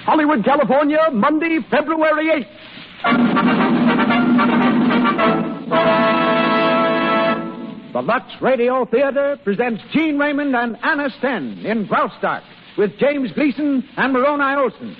Hollywood, California, Monday, February 8th. The Lux Radio Theater presents Gene Raymond and Anna Sten in Graustark with James Gleason and Moroni Olson.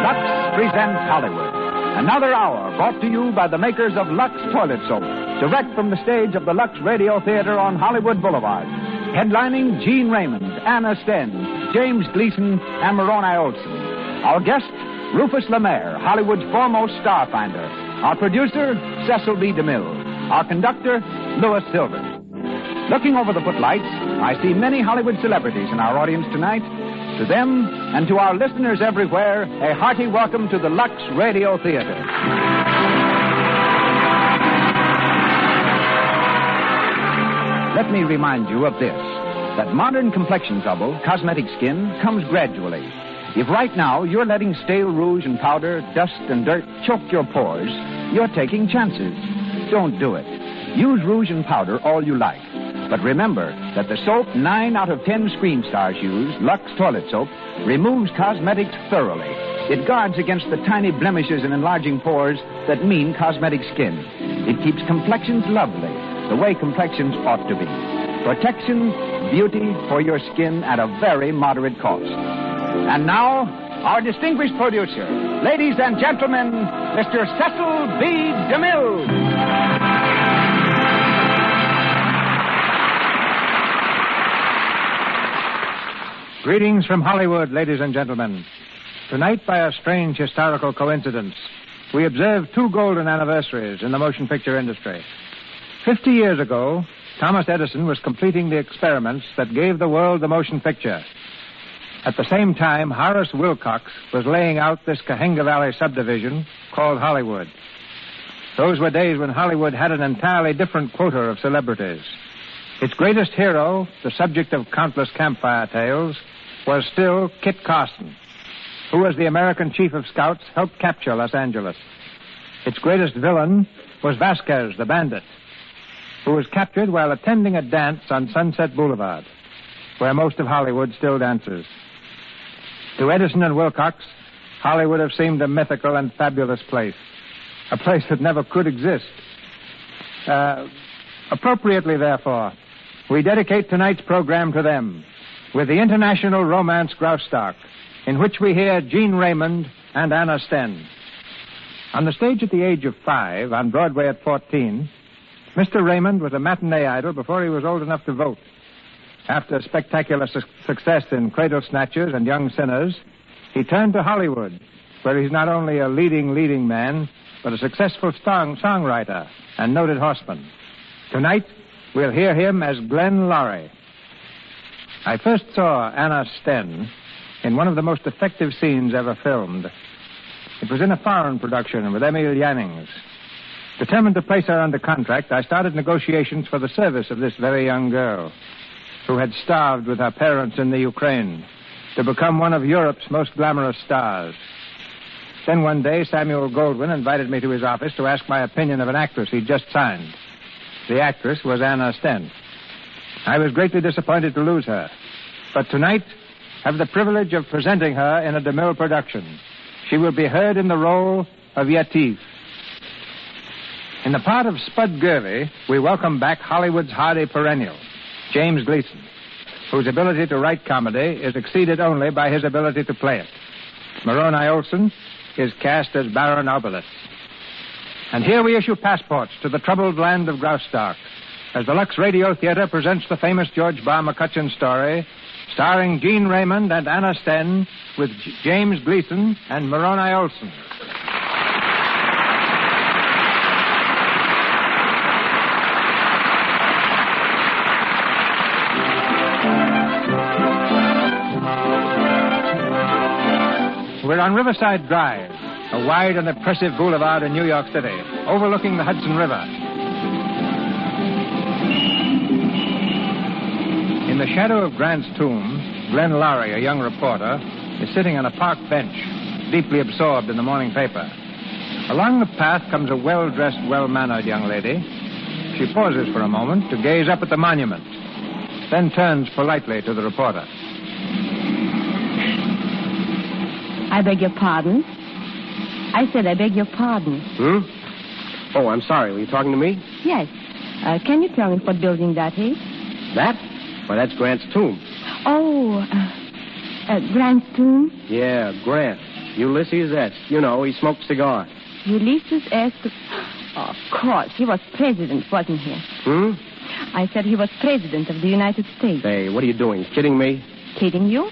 Lux presents Hollywood. Another hour brought to you by the makers of Lux Toilet Soap, direct from the stage of the Lux Radio Theater on Hollywood Boulevard. Headlining Gene Raymond, Anna Sten, James Gleason, and Moroni Olson. Our guest, Rufus Lemaire, Hollywood's foremost star finder. Our producer, Cecil B. DeMille. Our conductor, Louis Silver. Looking over the footlights, I see many Hollywood celebrities in our audience tonight. To them and to our listeners everywhere, a hearty welcome to the Lux Radio Theater. Let me remind you of this, that modern complexion trouble, cosmetic skin, comes gradually. If right now you're letting stale rouge and powder, dust and dirt choke your pores, you're taking chances. Don't do it. Use rouge and powder all you like. But remember that the soap 9 out of 10 screen stars use, Lux Toilet Soap, removes cosmetics thoroughly. It guards against the tiny blemishes and enlarging pores that mean cosmetic skin. It keeps complexions lovely, the way complexions ought to be. Protection, beauty for your skin at a very moderate cost. And now, our distinguished producer, ladies and gentlemen, Mr. Cecil B. DeMille. Greetings from Hollywood, ladies and gentlemen. Tonight, by a strange historical coincidence, we observe 2 golden anniversaries in the motion picture industry. 50 years ago, Thomas Edison was completing the experiments that gave the world the motion picture. At the same time, Horace Wilcox was laying out this Cahuenga Valley subdivision called Hollywood. Those were days when Hollywood had an entirely different quota of celebrities. Its greatest hero, the subject of countless campfire tales, was still Kit Carson, who, as the American chief of scouts, helped capture Los Angeles. Its greatest villain was Vasquez, the bandit, who was captured while attending a dance on Sunset Boulevard, where most of Hollywood still dances. To Edison and Wilcox, Hollywood have seemed a mythical and fabulous place, a place that never could exist. Appropriately, therefore, we dedicate tonight's program to them with the international romance Graustark, in which we hear Gene Raymond and Anna Sten. On the stage at the age of 5, on Broadway at 14, Mr. Raymond was a matinee idol before he was old enough to vote. After spectacular success in Cradle Snatchers and Young Sinners, he turned to Hollywood, where he's not only a leading man, but a successful songwriter and noted horseman. Tonight, we'll hear him as Glenn Lorry. I first saw Anna Sten in one of the most effective scenes ever filmed. It was in a foreign production with Emil Jannings. Determined to place her under contract, I started negotiations for the service of this very young girl, who had starved with her parents in the Ukraine, to become one of Europe's most glamorous stars. Then one day, Samuel Goldwyn invited me to his office to ask my opinion of an actress he'd just signed. The actress was Anna Sten. I was greatly disappointed to lose her, but tonight have the privilege of presenting her in a DeMille production. She will be heard in the role of Yetive. In the part of Spud Gurley, we welcome back Hollywood's hardy perennial, James Gleason, whose ability to write comedy is exceeded only by his ability to play it. Moroni Olson is cast as Baron Obolus. And here we issue passports to the troubled land of Graustark, as the Lux Radio Theater presents the famous George Barr McCutcheon story, starring Gene Raymond and Anna Sten, with James Gleason and Moroni Olson. We're on Riverside Drive, a wide and impressive boulevard in New York City, overlooking the Hudson River. In the shadow of Grant's tomb, Glenn Lorry, a young reporter, is sitting on a park bench, deeply absorbed in the morning paper. Along the path comes a well-dressed, well-mannered young lady. She pauses for a moment to gaze up at the monument, then turns politely to the reporter. I beg your pardon? I said I beg your pardon. Oh, I'm sorry. Were you talking to me? Yes. Can you tell me what building that is? That? Why, that's Grant's tomb. Oh, Grant's tomb? Yeah, Grant. Ulysses S. You know, he smoked cigars. Ulysses S. Oh, of course. He was president, wasn't he? I said he was president of the United States. Hey, what are you doing? Kidding me? Kidding you?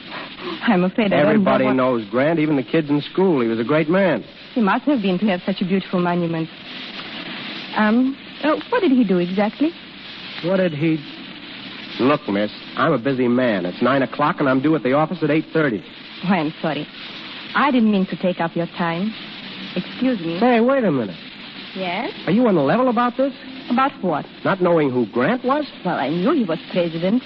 I'm afraid I don't know Everybody knows Grant, even the kids in school. He was a great man. He must have been to have such a beautiful monument. What did he do exactly? What did he... Look, miss, I'm a busy man. It's 9 o'clock, and I'm due at the office at 8:30. Oh, I'm sorry. I didn't mean to take up your time. Excuse me. Say, wait a minute. Yes? Are you on the level about this? About what? Not knowing who Grant was? Well, I knew he was president.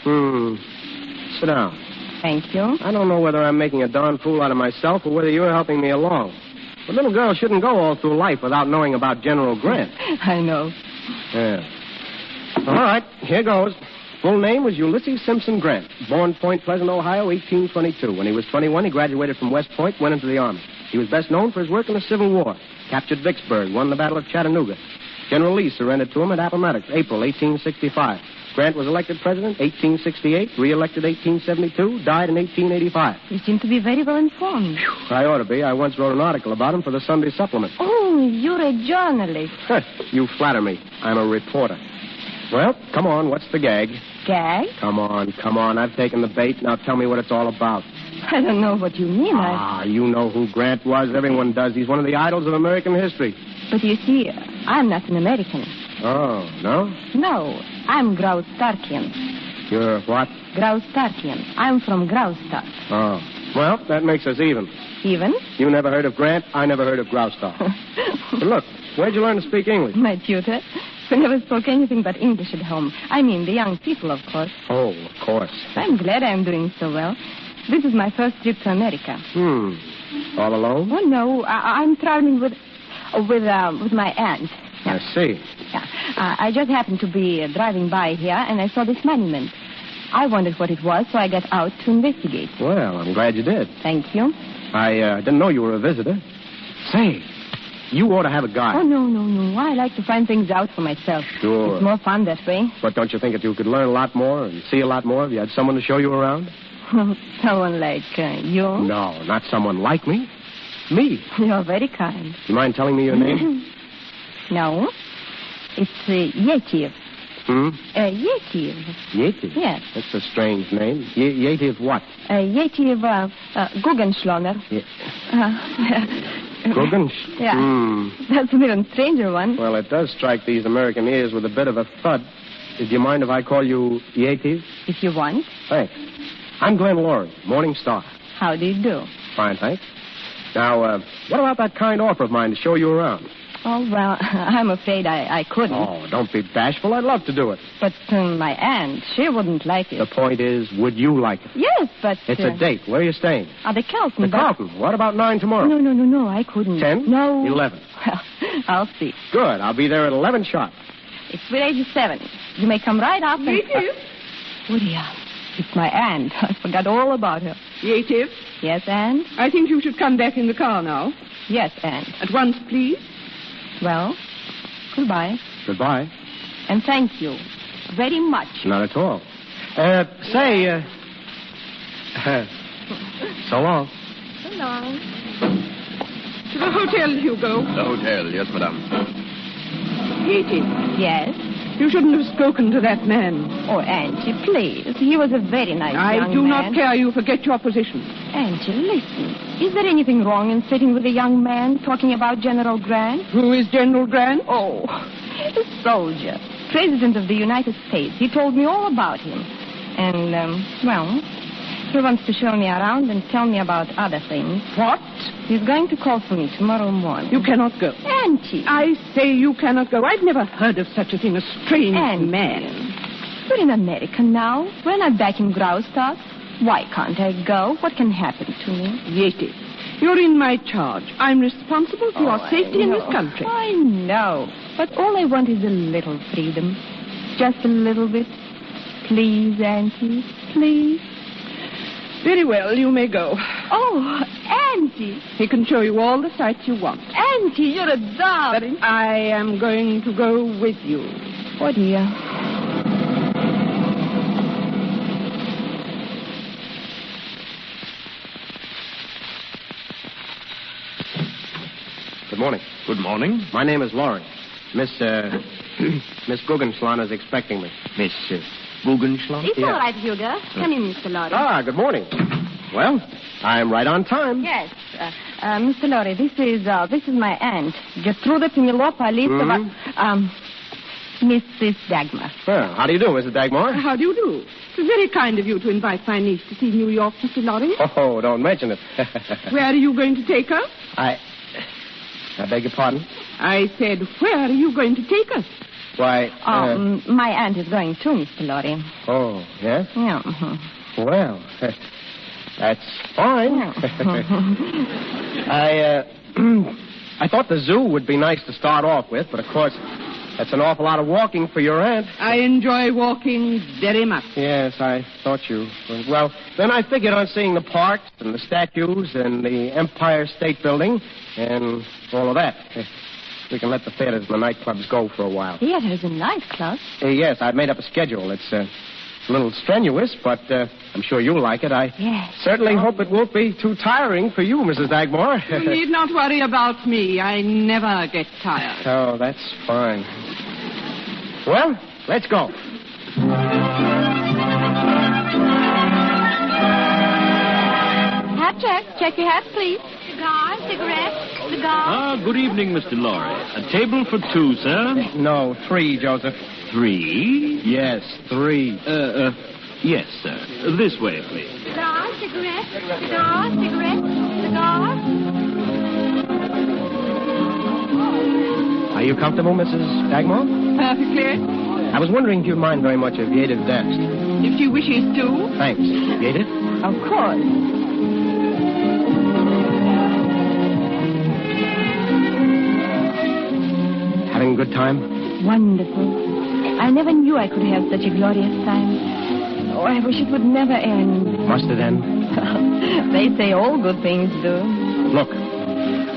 Sit down. Thank you. I don't know whether I'm making a darn fool out of myself or whether you're helping me along. A little girl shouldn't go all through life without knowing about General Grant. I know. Yeah. All right, here goes. Full name was Ulysses Simpson Grant. Born Point Pleasant, Ohio, 1822. When he was 21, he graduated from West Point, went into the Army. He was best known for his work in the Civil War. Captured Vicksburg, won the Battle of Chattanooga. General Lee surrendered to him at Appomattox, April 1865. Grant was elected president 1868, re-elected 1872, died in 1885. You seem to be very well informed. I ought to be. I once wrote an article about him for the Sunday Supplement. Oh, you're a journalist. You flatter me. I'm a reporter. Well, come on. What's the gag? Gag? Come on. I've taken the bait. Now tell me what it's all about. I don't know what you mean. You know who Grant was. Everyone does. He's one of the idols of American history. But you see, I'm not an American. Oh, no? No, I'm Graustarkian. You're what? Graustarkian. I'm from Graustark. Oh. Well, that makes us even. Even? You never heard of Grant. I never heard of Graustark. But look, where'd you learn to speak English? My tutor. We never spoke anything but English at home. I mean, the young people, of course. Oh, of course. I'm glad I'm doing so well. This is my first trip to America. All alone? Oh, no. I'm traveling with my aunt. Yeah. I see. Yeah. I just happened to be driving by here, and I saw this monument. I wondered what it was, so I got out to investigate. Well, I'm glad you did. Thank you. I didn't know you were a visitor. Say, you ought to have a guide. Oh, no. I like to find things out for myself. Sure. It's more fun that way. But don't you think that you could learn a lot more and see a lot more if you had someone to show you around? Someone like you? No, not someone like me. Me. You're very kind. You mind telling me your name? No. It's Yetiv. Yetiv? Yetiv? Yes. That's a strange name. Yetiv what? Yetiv Guggenschloner. Guggenschloner? Yeah. That's an even stranger one. Well, it does strike these American ears with a bit of a thud. Do you mind if I call you Yetiv? If you want. Thanks. I'm Glenn Laurie, Morning Star. How do you do? Fine, thanks. Now, what about that kind offer of mine to show you around? Oh, well, I'm afraid I couldn't. Oh, don't be bashful. I'd love to do it. But my aunt, she wouldn't like it. The point is, would you like it? Yes, but... It's a date. Where are you staying? The Carlton. The Carlton. What about 9 tomorrow? No, I couldn't. 10? No. 11. Well, I'll see. Good. I'll be there at 11 sharp. It's with 87. You may come right up and... Yetiv? William, it's my aunt. I forgot all about her. Yetiv? Yes, Aunt? I think you should come back in the car now. Yes, Aunt. At once, please. Well, goodbye. Goodbye. And thank you very much. Not at all. Say, so long. So long. To the hotel, Hugo. The hotel, yes, madame. Yetiv. Yes? You shouldn't have spoken to that man. Oh, Auntie, please. He was a very nice young man. I do not care you forget your position. Auntie, listen. Is there anything wrong in sitting with a young man talking about General Grant? Who is General Grant? Oh, a soldier. President of the United States. He told me all about him. And, well, he wants to show me around and tell me about other things. What? He's going to call for me tomorrow morning. You cannot go. Auntie. I say you cannot go. I've never heard of such a thing, a strange man. We're in America now. We're not back in Graustark. Why can't I go? What can happen to me? Yetiv, you're in my charge. I'm responsible for your safety in this country. I know. But all I want is a little freedom. Just a little bit. Please, Auntie, please. Very well, you may go. Oh, Auntie. He can show you all the sights you want. Auntie, you're a But darling. I am going to go with you. Oh, dear. Good morning. Good morning. My name is Laurie. Miss Guggenschlan is expecting me. Miss Guggenschlan? It's all right, Hugo. Come in, Mr. Lorry. Ah, good morning. Well, I'm right on time. Yes. Mr. Lorry, this is my aunt, Gertrude Penelopa Listova, Mrs. Dagmar. Well, how do you do, Mrs. Dagmar? How do you do? It's very kind of you to invite my niece to see New York, Mr. Lorry. Oh, don't mention it. Where are you going to take her? I beg your pardon? I said, where are you going to take us? Why, My aunt is going too, Mr. Lorry. Oh, yes? Yeah. Well, that's fine. I thought the zoo would be nice to start off with, but of course, that's an awful lot of walking for your aunt. I enjoy walking very much. Yes, I thought you. Well, then I figured on seeing the parks and the statues and the Empire State Building and all of that. We can let the theaters and the nightclubs go for a while. Theaters and nightclubs? Yes, I've made up a schedule. It's a little strenuous, but I'm sure you'll like it. I certainly hope it won't be too tiring for you, Mrs. Dagmar. You need not worry about me. I never get tired. Oh, that's fine. Well, let's go. Hat check. Check your hat, please. Cigar, cigarette, cigar. Good evening, Mr. Lorry. A table for two, sir. No, 3, Joseph. 3? Yes, 3. Yes, sir. This way, please. Cigar, cigarette, cigar, cigarette, cigar. Are you comfortable, Mrs. Dagmar? Perfectly. I was wondering if you'd mind very much if Yediv danced. If she wishes to. Thanks. Yediv? Of course. Having a good time? Wonderful. I never knew I could have such a glorious time. Oh, I wish it would never end. Must it end? They say all good things do. Look,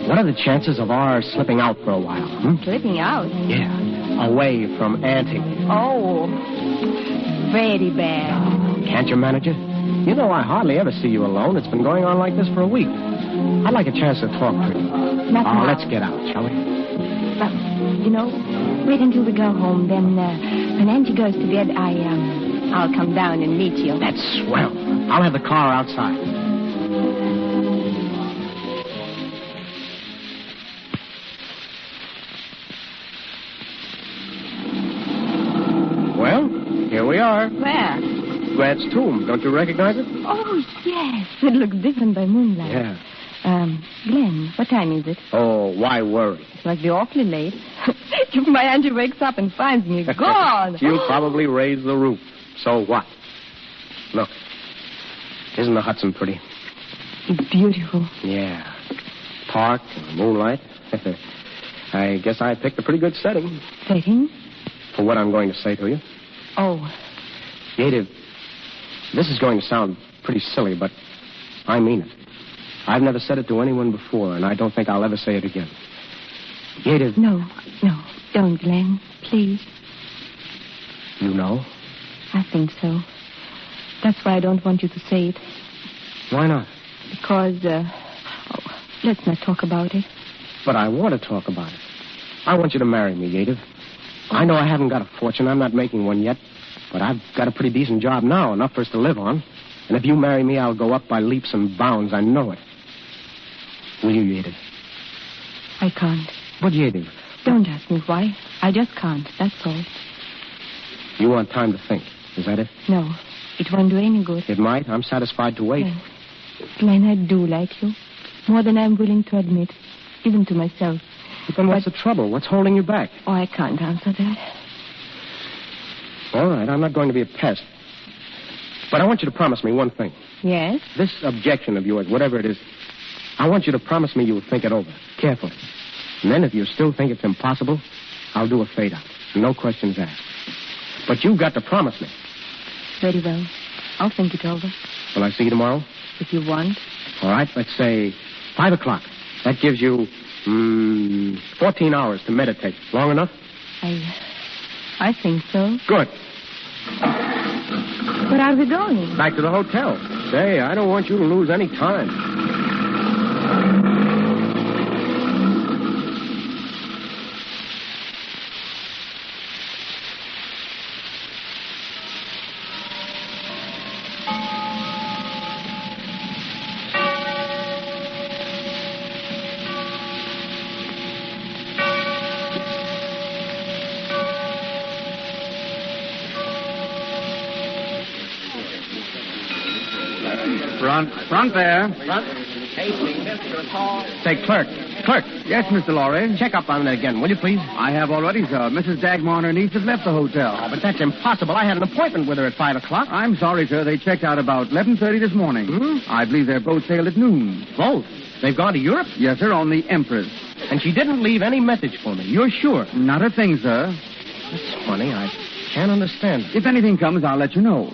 what are the chances of our slipping out for a while? Slipping out? Yeah, away from Auntie. Oh, very bad. Can't you manage it? You know, I hardly ever see you alone. It's been going on like this for a week. I'd like a chance to talk to you. Not now. Let's get out, shall we? But, wait until we go home. Then, when Auntie goes to bed, I'll come down and meet you. That's swell. I'll have the car outside. Well, here we are. Where? Grant's tomb. Don't you recognize it? Oh, yes. It looks different by moonlight. Yeah. Glenn, what time is it? Oh, why worry? It must be awfully late. If my auntie wakes up and finds me gone. She'll probably raise the roof. So what? Look. Isn't the Hudson pretty? It's beautiful. Yeah. Park and moonlight. I guess I picked a pretty good setting. Setting? For what I'm going to say to you. Oh. Yediv, this is going to sound pretty silly, but I mean it. I've never said it to anyone before, and I don't think I'll ever say it again. Yediv. No, don't, Glenn. Please. You know? I think so. That's why I don't want you to say it. Why not? Because, let's not talk about it. But I want to talk about it. I want you to marry me, Yediv. I know I haven't got a fortune. I'm not making one yet. But I've got a pretty decent job now, enough for us to live on. And if you marry me, I'll go up by leaps and bounds. I know it. Will you, Yediv? I can't. But, Yediv... Don't ask me why. I just can't, that's all. You want time to think. Is that it? No. It won't do any good. It might. I'm satisfied to wait. Glenn, I do like you. More than I'm willing to admit. Even to myself. But then what's the trouble? What's holding you back? Oh, I can't answer that. All right, I'm not going to be a pest. But I want you to promise me one thing. Yes? This objection of yours, whatever it is, I want you to promise me you will think it over, carefully. And then if you still think it's impossible, I'll do a fade-out. No questions asked. But you've got to promise me. Very well. I'll think it over. Will I see you tomorrow? If you want. All right, let's say 5 o'clock. That gives you 14 hours to meditate. Long enough? I think so. Good. Where are we going? Back to the hotel. Say, I don't want you to lose any time. Front there. Say, clerk. Yes, Mr. Lorry. Check up on it again, will you, please? I have already, sir. Mrs. Dagmar and her niece have left the hotel. Oh, but that's impossible. I had an appointment with her at 5 o'clock. I'm sorry, sir. They checked out about 11:30 this morning. I believe their boat sailed at noon. Both? They've gone to Europe? Yes, sir, on the Empress. And she didn't leave any message for me. You're sure? Not a thing, sir. That's funny. I can't understand. If anything comes, I'll let you know.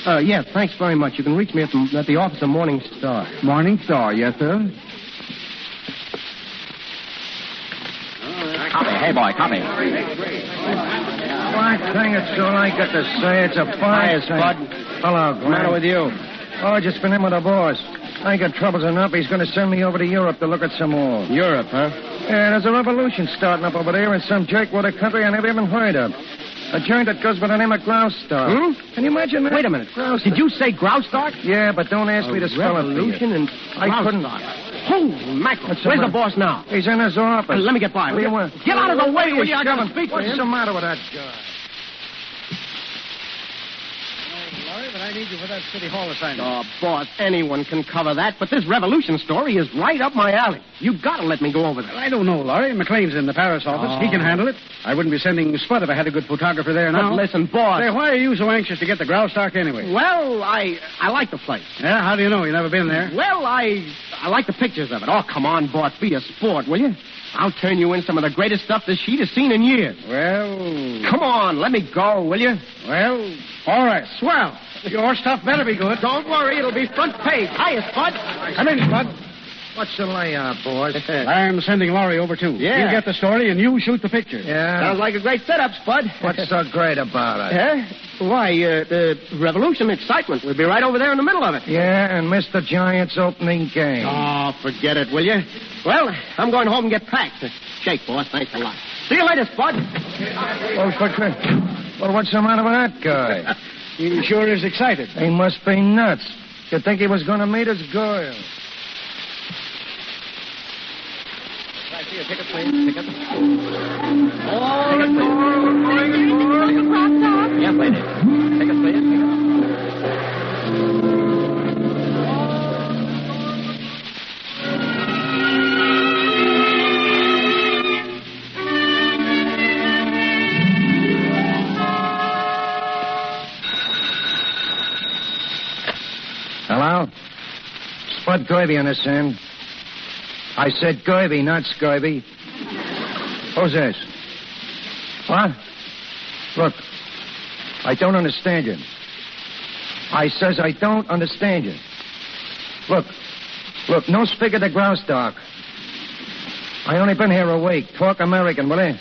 Yes, thanks very much. You can reach me at the office of Morning Star. Morning Star, yes, sir. Copy. Hey, boy, copy. Black thing, it's all I got to say. It's a fine Hiya, Spud. Hello, What's the matter with you? Oh, I just been in with the boss. I ain't got troubles enough. He's going to send me over to Europe to look at some more. Europe, huh? Yeah, there's a revolution starting up over there in some jerkwater country I never even heard of. A joint that goes by the name of Graustark. Can you imagine that? Wait a minute. Graustark. Did you say Graustark? Yeah, but don't ask me to spell it. Revolution and I couldn't. Holy mackerel. Where's the boss now? He's in his office. Let me get by. What do you want? Get out of the way, will you? I What's gotta speak with him. the matter with that guy? Sorry, but I need you for that City Hall assignment. Oh, boss, anyone can cover that, but this revolution story is right up my alley. You've got to let me go over there. I don't know, Laurie. McLean's in the Paris office. He can handle it. I wouldn't be sending Spud if I had a good photographer there now. But listen, boss. Say, why are you so anxious to get the Graustark anyway? Well, I like the place. Yeah, how do you know? You never been there? Well, I like the pictures of it. Oh, come on, boss. Be a sport, will you? I'll turn you in some of the greatest stuff this sheet has seen in years. Well... Come on, let me go, will you? Well, all right. Swell. Your stuff better be good. Don't worry, it'll be front page. Hiya, Spud. Come in, Spud. What's the layout, boys? I'm sending Laurie over, too. Yeah. You get the story, and you shoot the picture. Yeah. Sounds like a great setup, Spud. What's so great about it? Huh? Why, the revolution excitement. We'll be right over there in the middle of it. Yeah, and Mr. Giant's opening game. Oh, forget it, will you? Well, I'm going home and get packed. Shake, boss. Thanks a lot. See you later, Spud. Well, what's the matter with that guy? He sure is excited. He must be nuts. You'd think he was going to meet his girl. Ticket, please. Ticket. Oh, ticket, please. Yes, lady. Ticket, please. Hello? Spud Gerby on this end. I said Gerby, not Scurvy. Who's this? What? Look, I don't understand you. I says I don't understand you. Look, no speak of the Graustark. I only been here a week. Talk American, will you?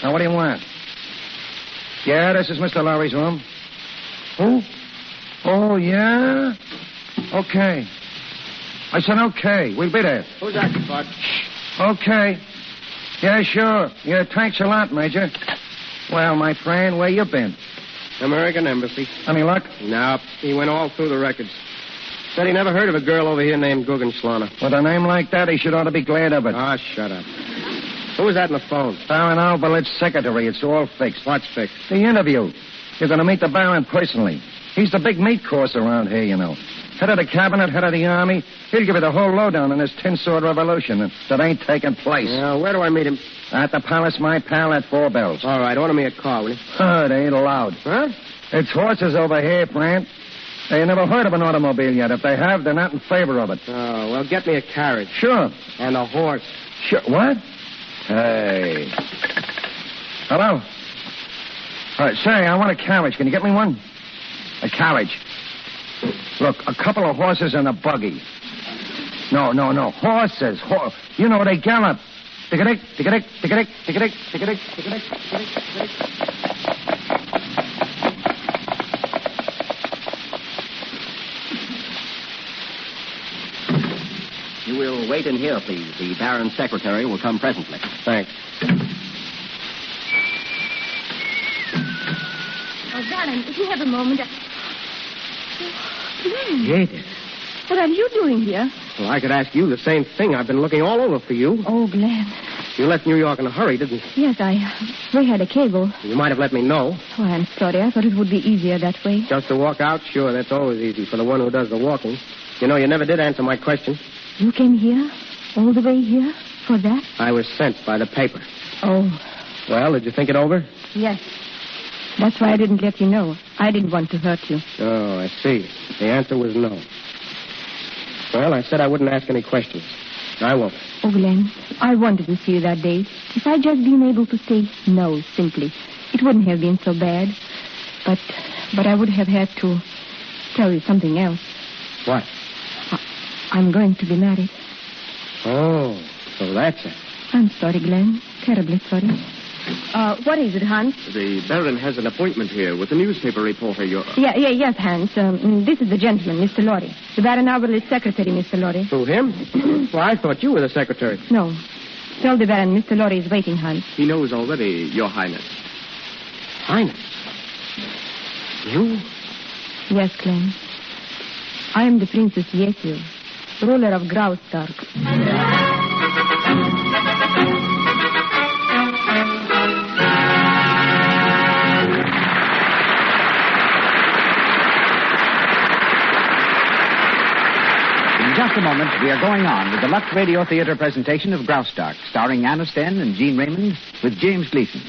Now, what do you want? Yeah, this is Mr. Lowry's room. Who? Oh, yeah? Okay. I said okay. We'll be there. Who's that, Spud? Okay. Yeah, sure. Yeah, thanks a lot, Major. Well, my friend, where you been? American Embassy. Any luck? Nope. He went all through the records. Said he never heard of a girl over here named Guggenschlaner. With a name like that, he should ought to be glad of it. Ah, shut up. Who was that on the phone? Baron Albert's secretary. It's all fixed. What's fixed? The interview. You're going to meet the Baron personally. He's the big meat course around here, you know. Head of the cabinet, head of the army. He'll give you the whole lowdown on this tin-sword revolution that ain't taking place. Yeah, where do I meet him? At the palace, my pal, at 4 Bells. All right, order me a car, will you? Oh, they ain't allowed. Huh? It's horses over here, Brant. They ain't never heard of an automobile yet. If they have, they're not in favor of it. Oh, well, get me a carriage. Sure. And a horse. Sure. What? Hey. Hello? Say, I want a carriage. Can you get me one? A carriage. Look, a couple of horses and a buggy. No. Horses. You know, they gallop. Tick-a-dick, tick-a-dick, tick-a-dick, tick-a-dick, tick-a-dick, tick-a-dick, tick-a-dick, tick-a-dick. You will wait in here, please. The Baron's secretary will come presently. Thanks. Oh, Baron, if you have a moment... Glenn, Edith. what are you doing here? Well, I could ask you the same thing. I've been looking all over for you. Oh, Glenn. You left New York in a hurry, didn't you? Yes, we had a cable. You might have let me know. Oh, I'm sorry. I thought it would be easier that way. Just to walk out? Sure, that's always easy for the one who does the walking. You know, you never did answer my question. You came here? All the way here? For that? I was sent by the paper. Oh, Well, did you think it over? yes. That's why I didn't let you know. I didn't want to hurt you. Oh, I see. The answer was no. Well, I said I wouldn't ask any questions. I won't. Oh, Glenn, I wanted to see you that day. If I'd just been able to say no, simply, it wouldn't have been so bad. But I would have had to tell you something else. What? I'm going to be married. Oh, so that's it. I'm sorry, Glenn. Terribly sorry. What is it, Hans? The Baron has an appointment here with the newspaper reporter. Yes, Hans. This is the gentleman, Mr. Lorry. The Baron Alberley's secretary, Mr. Lorry. Who, him? Well, I thought you were the secretary. No. Tell the Baron Mr. Lorry is waiting, Hans. He knows already, Your Highness. Highness. You? Yes, Glenn. I am the Princess Yesil, ruler of Graustark. In just a moment, we are going on with the Lux Radio Theater presentation of Graustark, starring Anna Sten and Jean Raymond with James Gleason.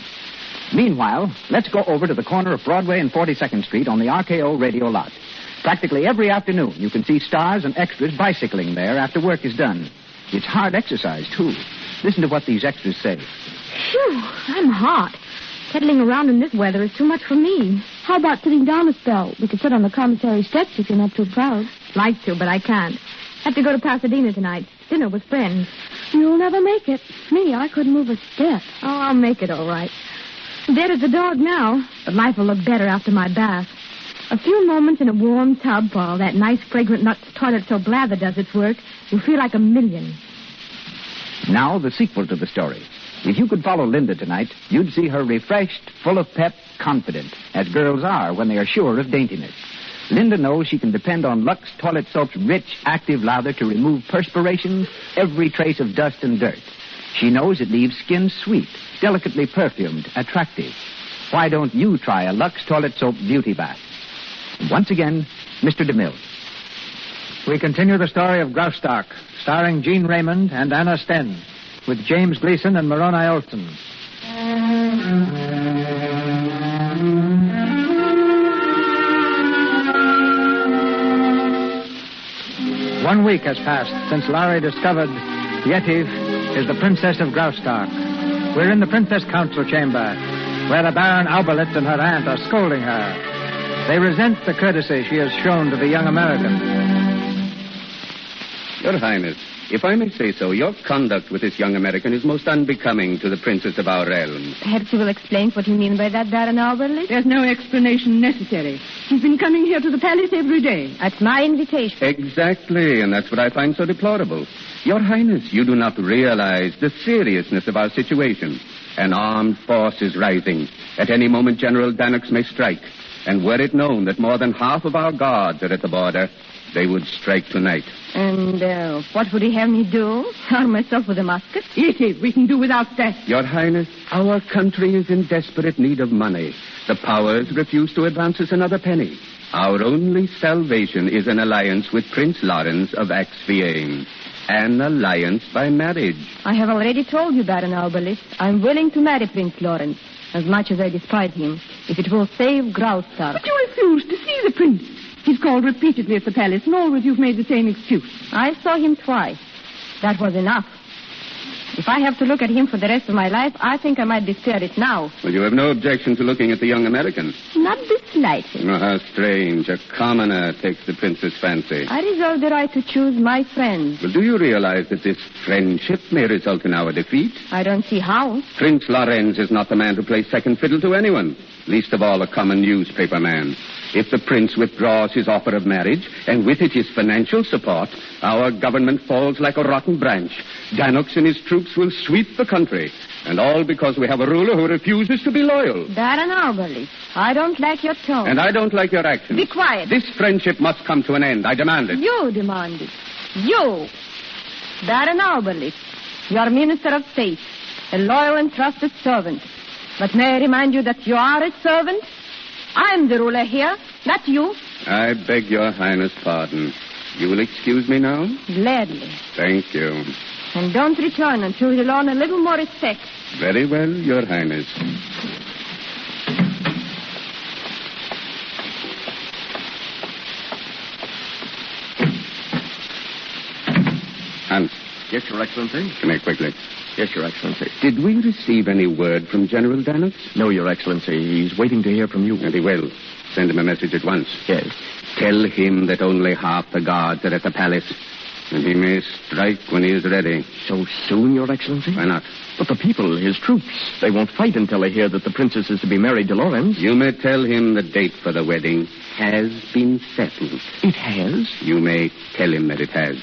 Meanwhile, let's go over to the corner of Broadway and 42nd Street on the RKO radio lot. Practically every afternoon, you can see stars and extras bicycling there after work is done. It's hard exercise, too. Listen to what these extras say. Phew, I'm hot. Pedaling around in this weather is too much for me. How about sitting down a spell? We could sit on the commissary steps if you're not too proud. Like to, but I can't. Have to go to Pasadena tonight. Dinner with friends. You'll never make it. Me, I couldn't move a step. Oh, I'll make it all right. Dead as a dog now, but life will look better after my bath. A few moments in a warm tub while that nice fragrant Lux toilet soap lather does its work, you'll feel like a million. Now, the sequel to the story. If you could follow Linda tonight, you'd see her refreshed, full of pep, confident, as girls are when they are sure of daintiness. Linda knows she can depend on Lux Toilet Soap's rich, active lather to remove perspiration, every trace of dust and dirt. She knows it leaves skin sweet, delicately perfumed, attractive. Why don't you try a Lux Toilet Soap beauty bath? Once again, Mr. DeMille. We continue the story of Graustark, starring Jean Raymond and Anna Sten, with James Gleason and Moroni Olson. One week has passed since Larry discovered Yetive is the Princess of Graustark. We're in the Princess Council Chamber, where the Baron Alberlitz and her aunt are scolding her. They resent the courtesy she has shown to the young American. Your Highness, if I may say so, your conduct with this young American is most unbecoming to the princess of our realm. Perhaps you will explain what you mean by that, Baron Alberlitz? There's no explanation necessary. He's been coming here to the palace every day. At my invitation. Exactly, and that's what I find so deplorable. Your Highness, you do not realize the seriousness of our situation. An armed force is rising. At any moment, General Dannox may strike. And were it known that more than half of our guards are at the border, they would strike tonight. And what would he have me do? Arm myself with a musket? Easy, we can do without that. Your Highness, our country is in desperate need of money. The powers refuse to advance us another penny. Our only salvation is an alliance with Prince Lawrence of Axphain. An alliance by marriage. I have already told you, Baron Alberlitz, I'm willing to marry Prince Lawrence, as much as I despise him, if it will save Graustark. But you refused to see the prince. He's called repeatedly at the palace, and always you've made the same excuse. I saw him twice. That was enough. If I have to look at him for the rest of my life, I think I might be spared it now. Well, you have no objection to looking at the young American. Not the slightest. Oh, how strange. A commoner takes the prince's fancy. I reserve the right to choose my friends. Well, do you realize that this friendship may result in our defeat? I don't see how. Prince Lorenz is not the man to play second fiddle to anyone, least of all a common newspaper man. If the prince withdraws his offer of marriage, and with it his financial support, our government falls like a rotten branch. Danux and his troops will sweep the country. And all because we have a ruler who refuses to be loyal. Baron Alberly, I don't like your tone. And I don't like your actions. Be quiet. This friendship must come to an end. I demand it. You demand it. You. Baron Alberly, your Minister of State, a loyal and trusted servant. But may I remind you that you are a servant? I'm the ruler here, not you. I beg your highness pardon. You will excuse me now? Gladly. Thank you. And don't return until you learn a little more respect. Very well, your highness. Hans. Yes, Your Excellency. Come here quickly. Yes, Your Excellency. Did we receive any word from General Danux? No, Your Excellency. He's waiting to hear from you. And he will. Send him a message at once. Yes. Tell him that only half the guards are at the palace. And he may strike when he is ready. So soon, Your Excellency? Why not? But the people, his troops, they won't fight until they hear that the princess is to be married to Lorenz. You may tell him the date for the wedding has been settled. It has? You may tell him that it has.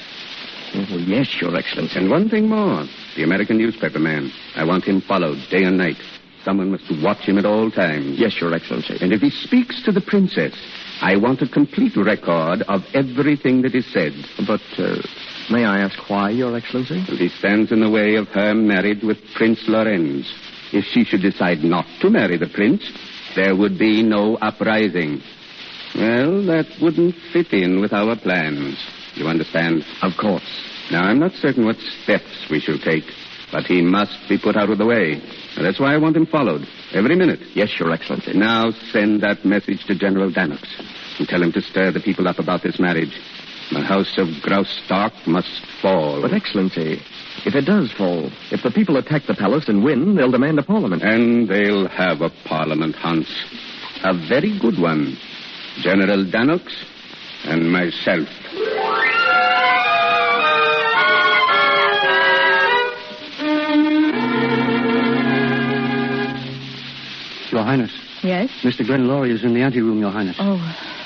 Oh, yes, Your Excellency. And one thing more. The American newspaper man. I want him followed day and night. Someone must watch him at all times. Yes, Your Excellency. And if he speaks to the princess, I want a complete record of everything that is said. But, may I ask why, Your Excellency? He stands in the way of her marriage with Prince Lorenz. If she should decide not to marry the prince, there would be no uprising. Well, that wouldn't fit in with our plans. You understand? Of course. Now, I'm not certain what steps we shall take, but he must be put out of the way. And that's why I want him followed, every minute. Yes, Your Excellency. Now send that message to General Danux and tell him to stir the people up about this marriage. The house of Graustark must fall. But, Excellency, if it does fall, if the people attack the palace and win, they'll demand a parliament. And they'll have a parliament, Hans. A very good one. General Danux and myself. Your Highness. Yes? Mr. Glenn Laurie is in the anteroom, Your Highness. Oh,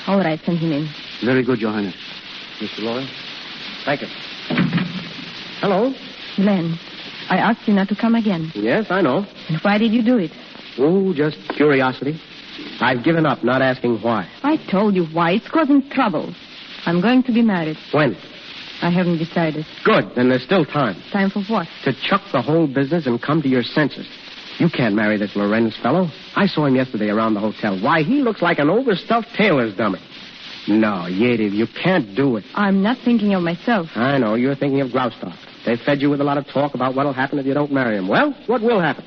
all right, send him in. Very good, Your Highness. Mr. Laurie? Thank you. Hello? Glenn, I asked you not to come again. Yes, I know. And why did you do it? Oh, just curiosity. I've given up not asking why. I told you why. It's causing trouble. I'm going to be married. When? I haven't decided. Good, then there's still time. Time for what? To chuck the whole business and come to your senses. You can't marry this Lorenz fellow. I saw him yesterday around the hotel. Why, he looks like an overstuffed tailor's dummy. No, Yetive, you can't do it. I'm not thinking of myself. I know. You're thinking of Graustark. They fed you with a lot of talk about what'll happen if you don't marry him. Well, what will happen?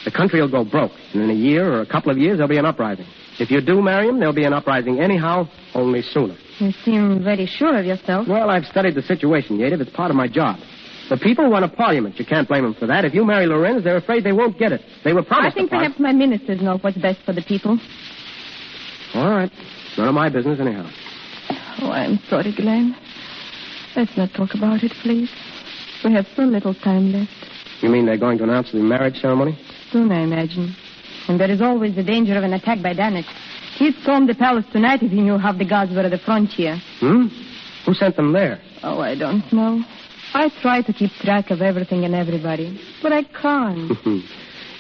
The country will go broke, and in a year or a couple of years, there'll be an uprising. If you do marry him, there'll be an uprising anyhow, only sooner. You seem very sure of yourself. Well, I've studied the situation, Yetive. It's part of my job. The people want a parliament. You can't blame them for that. If you marry Lorenz, they're afraid they won't get it. They were promised I think a parliament. perhaps my ministers know what's best for the people. All right. None of my business, anyhow. Oh, I'm sorry, Glenn. Let's not talk about it, please. We have so little time left. You mean they're going to announce the marriage ceremony? Soon, I imagine. And there is always the danger of an attack by Danux. He'd storm the palace tonight if he knew half the guards were at the frontier. Who sent them there? Oh, I don't know. I try to keep track of everything and everybody, but I can't.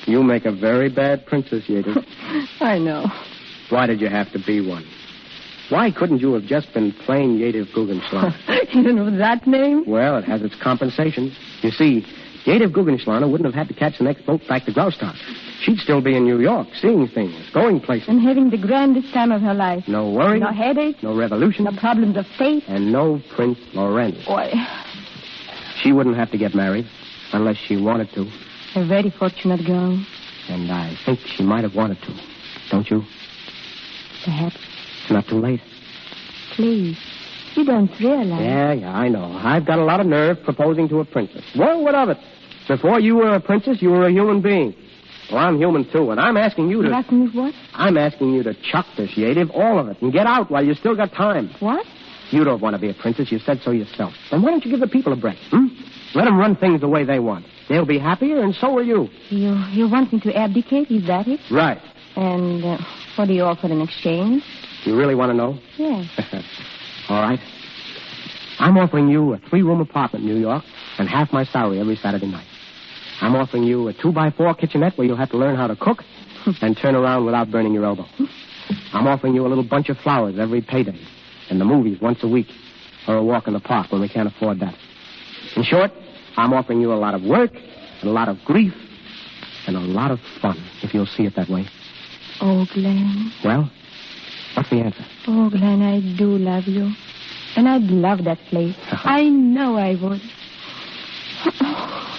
You make a very bad princess, Yetive. I know. Why did you have to be one? Why couldn't you have just been plain Yetive Guggenschlager? You know that name? Well, it has its compensations. You see, Yetive Guggenschlager wouldn't have had to catch the next boat back to Graustark. She'd still be in New York, seeing things, going places. And having the grandest time of her life. No worry. No headache. No revolution. No problems of faith. And no Prince Lorenz. Boy. She wouldn't have to get married unless she wanted to. A very fortunate girl. And I think she might have wanted to. Don't you? Perhaps. It's not too late. Please. You don't realize. Yeah, I know. I've got a lot of nerve proposing to a princess. Well, what of it? Before you were a princess, you were a human being. Well, I'm human, too, and I'm asking you to... You're asking me what? I'm asking you to chuck this, Yadiv, all of it, and get out while you still got time. What? You don't want to be a princess. You said so yourself. Then why don't you give the people a break, Let them run things the way they want. They'll be happier, and so will you. You want me to abdicate? Is that it? Right. And what do you offer in exchange? You really want to know? Yes. All right. I'm offering you a 3-room apartment in New York and half my salary every Saturday night. I'm offering you a 2x4 kitchenette where you'll have to learn how to cook and turn around without burning your elbow. I'm offering you a little bunch of flowers every payday and the movies once a week or a walk in the park when we can't afford that. In short, I'm offering you a lot of work and a lot of grief and a lot of fun, if you'll see it that way. Oh, Glenn. Well, what's the answer? Oh, Glenn, I do love you. And I'd love that place. I know I would.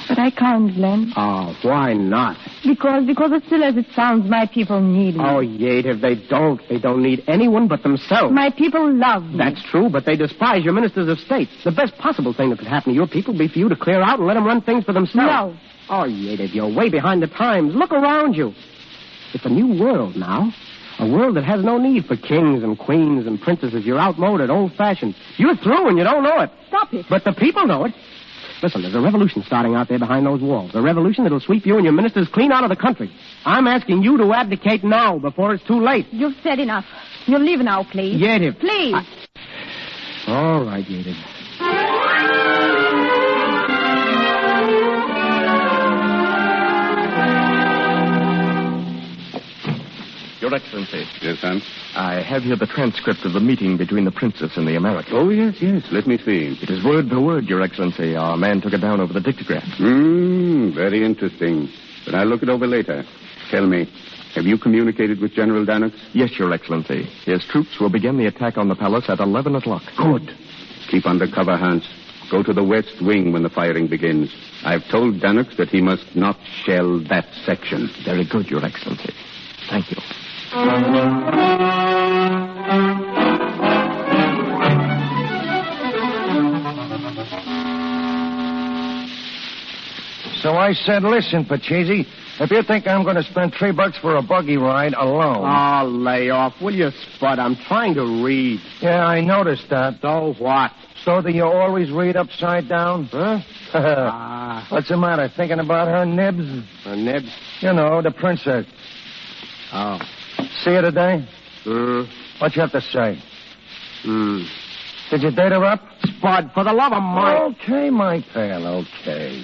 But I can't, Glenn. Oh, why not? Because as silly as it sounds, my people need me. Oh, Yadiv, they don't. They don't need anyone but themselves. My people love me. That's true, but they despise your ministers of state. The best possible thing that could happen to your people would be for you to clear out and let them run things for themselves. No. Oh, Yadiv, you're way behind the times. Look around you. It's a new world now. A world that has no need for kings and queens and princesses. You're outmoded, old-fashioned. You're through and you don't know it. Stop it. But the people know it. Listen, there's a revolution starting out there behind those walls. A revolution that'll sweep you and your ministers clean out of the country. I'm asking you to abdicate now before it's too late. You've said enough. You'll leave now, please. Yadiv. Please. All right, Yadiv. Your Excellency. Yes, son? I have here the transcript of the meeting between the princess and the American. Oh, yes. Let me see. It is word for word, Your Excellency. Our man took it down over the dictograph. Very interesting. But I'll look it over later. Tell me, have you communicated with General Danux? Yes, Your Excellency. His troops will begin the attack on the palace at 11 o'clock. Good. Keep under cover, Hans. Go to the west wing when the firing begins. I've told Danux that he must not shell that section. Very good, Your Excellency. Thank you. So I said, listen, Pachisi, if you think I'm going to spend $3 for a buggy ride alone... Oh, lay off, will you, Spud? I'm trying to read. Yeah, I noticed that. So what? So do you always read upside down? Huh? What's the matter, thinking about her nibs? Her nibs? You know, the princess. Oh. See her today? What you have to say? Did you date her up? Spud, for the love of Mike. Okay, my pal, okay.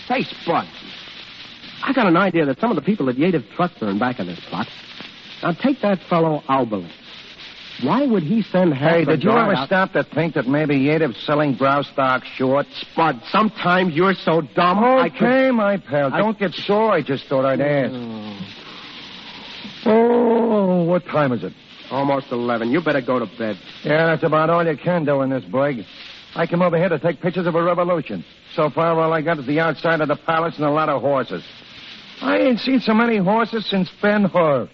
Say, Spud, I got an idea that some of the people at Yadiv Trust are in back of this plot. Now, take that fellow Albert. Why would he send half Hey, the did you guard ever out... stop to think that maybe Yadiv's selling Graustark short? Spud, sometimes you're so dumb Okay, my pal, don't get sore. I just thought I'd ask. Oh, what time is it? Almost 11. You better go to bed. Yeah, that's about all you can do in this brig. I came over here to take pictures of a revolution. So far, all I got is the outside of the palace and a lot of horses. I ain't seen so many horses since Ben-Hur.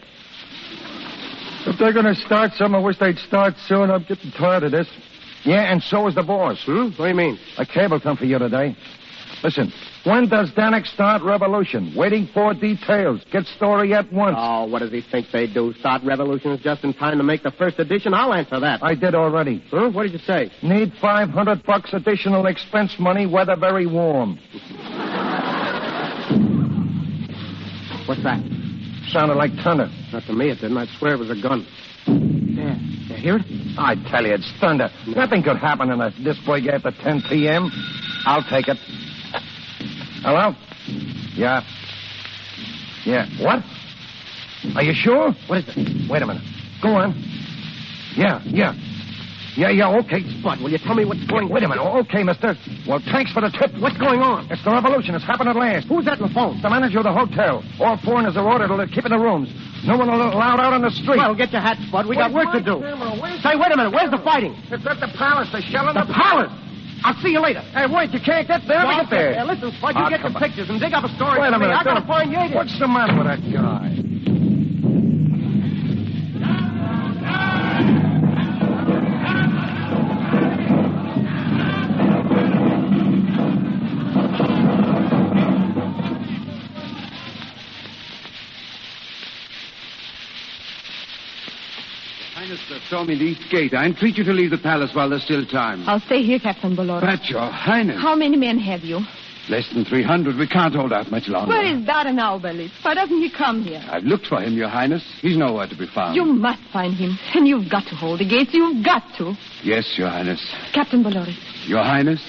If they're going to start something, I wish they'd start soon. I'm getting tired of this. Yeah, and so is the boss. What do you mean? A cable come for you today. Listen, when does Danik start revolution? Waiting for details. Get story at once. Oh, what does he think they do? Start revolutions just in time to make the first edition? I'll answer that. I did already. Huh? What did you say? Need $500 additional expense money, weather very warm. What's that? Sounded like thunder. Not to me, it didn't. I'd swear it was a gun. Yeah. You hear it? I tell you, it's thunder. No. Nothing could happen in this brig after 10 p.m. I'll take it. Hello? Yeah. Yeah. What? Are you sure? What is it? Wait a minute. Go on. Yeah, okay. Spud, will you tell me what's going on? Wait a minute. Okay, mister. Well, thanks for the tip. What's going on? It's the revolution. It's happened at last. Who's that on the phone? The manager of the hotel. All foreigners are ordered to keep in the rooms. No one allowed out on the street. Well, get your hat, Spud. We got work to do. Say, wait a minute. Where's the fighting? It's at the palace. They're shelling the palace. I'll see you later. Hey, wait, you can't get there. Well, Get there. Listen, Spud, you get come your on. pictures and dig up a story. Wait a for me. minute. I gotta find Yadiv. What's the matter with that guy? show me the east gate. I entreat you to leave the palace while there's still time. I'll stay here, Captain Bolores. But, Your Highness. How many men have you? Less than 300. We can't hold out much longer. Where is Baron Auberlis? Why doesn't he come here? I've looked for him, Your Highness. He's nowhere to be found. You must find him. And you've got to hold the gates. You've got to. Yes, Your Highness. Captain Bolores. Your Highness?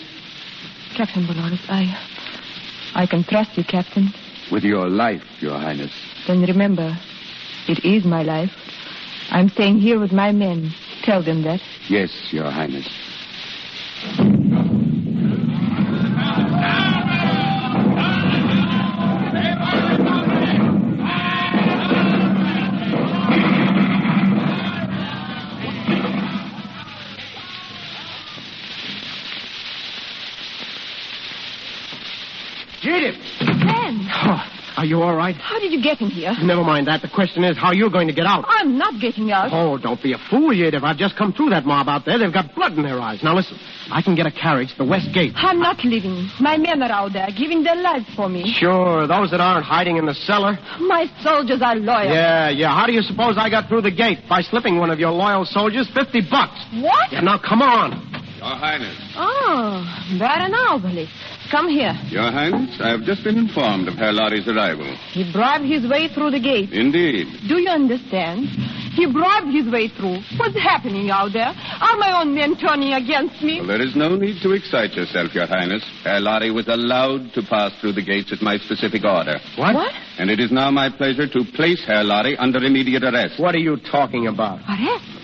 Captain Bolores, I can trust you, Captain. With your life, Your Highness. Then remember, it is my life. I'm staying here with my men. Tell them that. Yes, Your Highness. Edith! Ben! Oh, are you all right? How did you get in here? Never mind that. The question is how you're going to get out. I'm not getting out. Oh, don't be a fool, Edith. I've just come through that mob out there. They've got blood in their eyes. Now, listen. I can get a carriage to the west gate. I'm not leaving. My men are out there giving their lives for me. Sure, those that aren't hiding in the cellar. My soldiers are loyal. Yeah. How do you suppose I got through the gate? By slipping one of your loyal soldiers $50. What? Yeah, now, come on. Your Highness. Oh, Baron Auberlis. Come here. Your Highness, I have just been informed of Herr Lorry's arrival. He bribed his way through the gate. Indeed. Do you understand? He bribed his way through. What's happening out there? Are my own men turning against me? Well, there is no need to excite yourself, Your Highness. Herr Lorry was allowed to pass through the gates at my specific order. What? And it is now my pleasure to place Herr Lorry under immediate arrest. What are you talking about? Arrest?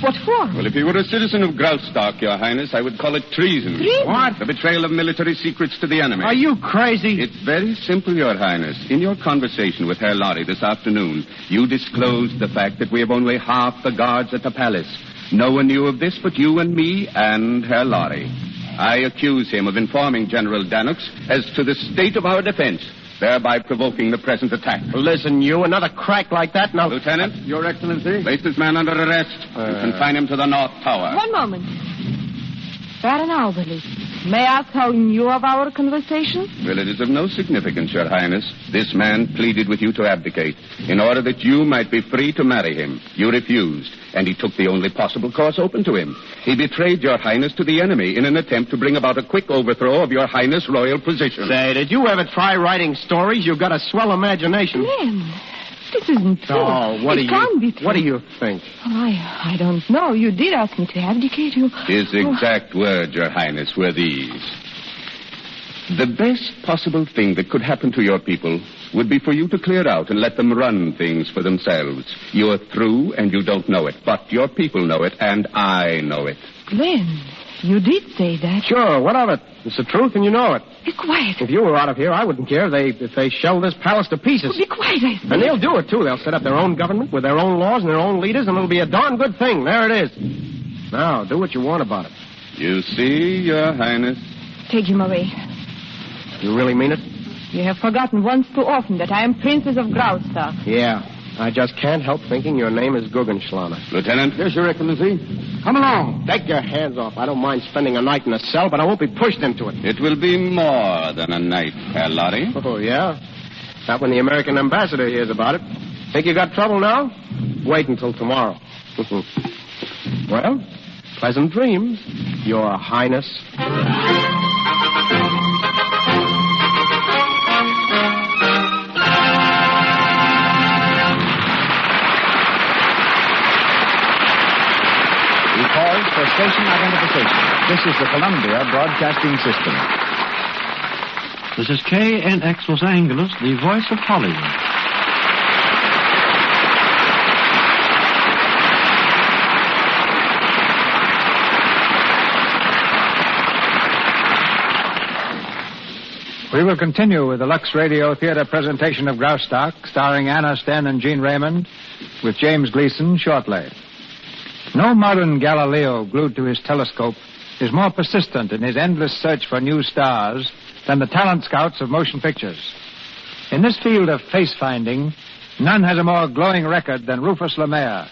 What for? Well, if he were a citizen of Graustark, Your Highness, I would call it treason. Treason? What? The betrayal of military secrets to the enemy. Are you crazy? It's very simple, Your Highness. In your conversation with Herr Lorry this afternoon, you disclosed the fact that we have only half the guards at the palace. No one knew of this but you and me and Herr Lorry. I accuse him of informing General Danux as to the state of our defense, thereby provoking the present attack. Listen, you, another crack like that, now... Lieutenant, Your Excellency? place this man under arrest and confine him to the North Tower. One moment. Baron Auberlis, may I ask how you knew of our conversation? Well, it is of no significance, Your Highness. This man pleaded with you to abdicate in order that you might be free to marry him. You refused, and he took the only possible course open to him. He betrayed Your Highness to the enemy in an attempt to bring about a quick overthrow of Your Highness' royal position. Say, did you ever try writing stories? You've got a swell imagination. Glenn, this isn't true. Oh, It can't be true. What do you think? I don't know. You did ask me to abdicate. His exact words, Your Highness, were these. The best possible thing that could happen to your people would be for you to clear out and let them run things for themselves. You're through and you don't know it, but your people know it and I know it. Glenn, you did say that. Sure, what of it? It's the truth and you know it. Be quiet. If you were out of here, I wouldn't care if they shell this palace to pieces. Be quiet, I said. And they'll do it, too. They'll set up their own government with their own laws and their own leaders, and it'll be a darn good thing. There it is. Now, do what you want about it. You see, Your Highness? Take him away. You really mean it? You have forgotten once too often that I am Princess of Graustark. Yeah. I just can't help thinking your name is Guggenschlaner. Lieutenant? Yes, Your Excellency. Come along. Take your hands off. I don't mind spending a night in a cell, but I won't be pushed into it. It will be more than a night, Herr Lorry. Oh, yeah? Not when the American ambassador hears about it. Think you got trouble now? Wait until tomorrow. Well, pleasant dreams, Your Highness. We pause for station identification. This is the Columbia Broadcasting System. This is KNX Los Angeles, the voice of Hollywood. We will continue with the Lux Radio Theater presentation of Graustark, starring Anna Sten and Gene Raymond, with James Gleason shortly. No modern Galileo glued to his telescope is more persistent in his endless search for new stars than the talent scouts of motion pictures. In this field of face-finding, none has a more glowing record than Rufus Lemaire.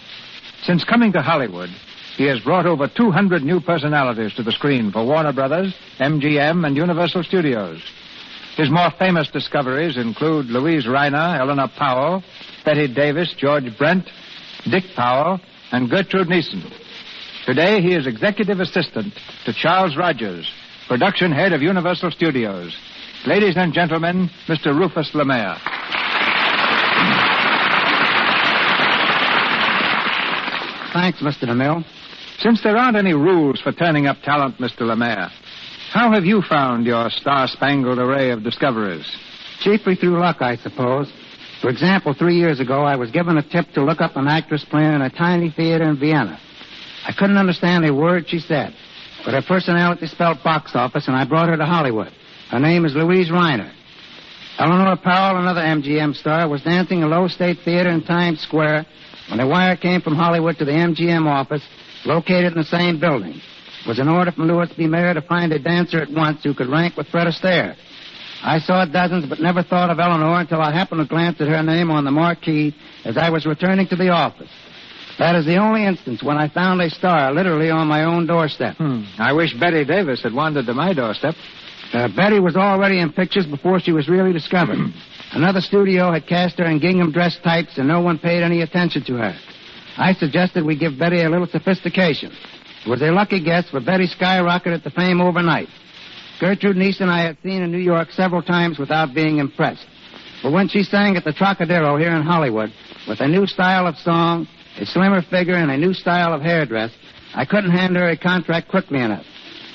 Since coming to Hollywood, he has brought over 200 new personalities to the screen for Warner Brothers, MGM, and Universal Studios. His more famous discoveries include Louise Reiner, Eleanor Powell, Bette Davis, George Brent, Dick Powell, and Gertrude Neeson. Today, he is executive assistant to Charles Rogers, production head of Universal Studios. Ladies and gentlemen, Mr. Rufus Lemaire. Thanks, Mr. DeMille. Since there aren't any rules for turning up talent, Mr. Lemaire, how have you found your star-spangled array of discoveries? Chiefly through luck, I suppose. For example, 3 years ago, I was given a tip to look up an actress playing in a tiny theater in Vienna. I couldn't understand a word she said, but her personality spelled box office, and I brought her to Hollywood. Her name is Louise Reiner. Eleanor Powell, another MGM star, was dancing in Low State Theater in Times Square when a wire came from Hollywood to the MGM office, located in the same building. It was an order from Louis B. Mayer to find a dancer at once who could rank with Fred Astaire. I saw dozens, but never thought of Eleanor until I happened to glance at her name on the marquee as I was returning to the office. That is the only instance when I found a star literally on my own doorstep. I wish Betty Davis had wandered to my doorstep. Betty was already in pictures before she was really discovered. Another studio had cast her in gingham dress types, and no one paid any attention to her. I suggested we give Betty a little sophistication. It was a lucky guess, for Betty skyrocketed to fame overnight. Gertrude Neeson I had seen in New York several times without being impressed. But when she sang at the Trocadero here in Hollywood, with a new style of song, a slimmer figure, and a new style of hairdress, I couldn't hand her a contract quickly enough.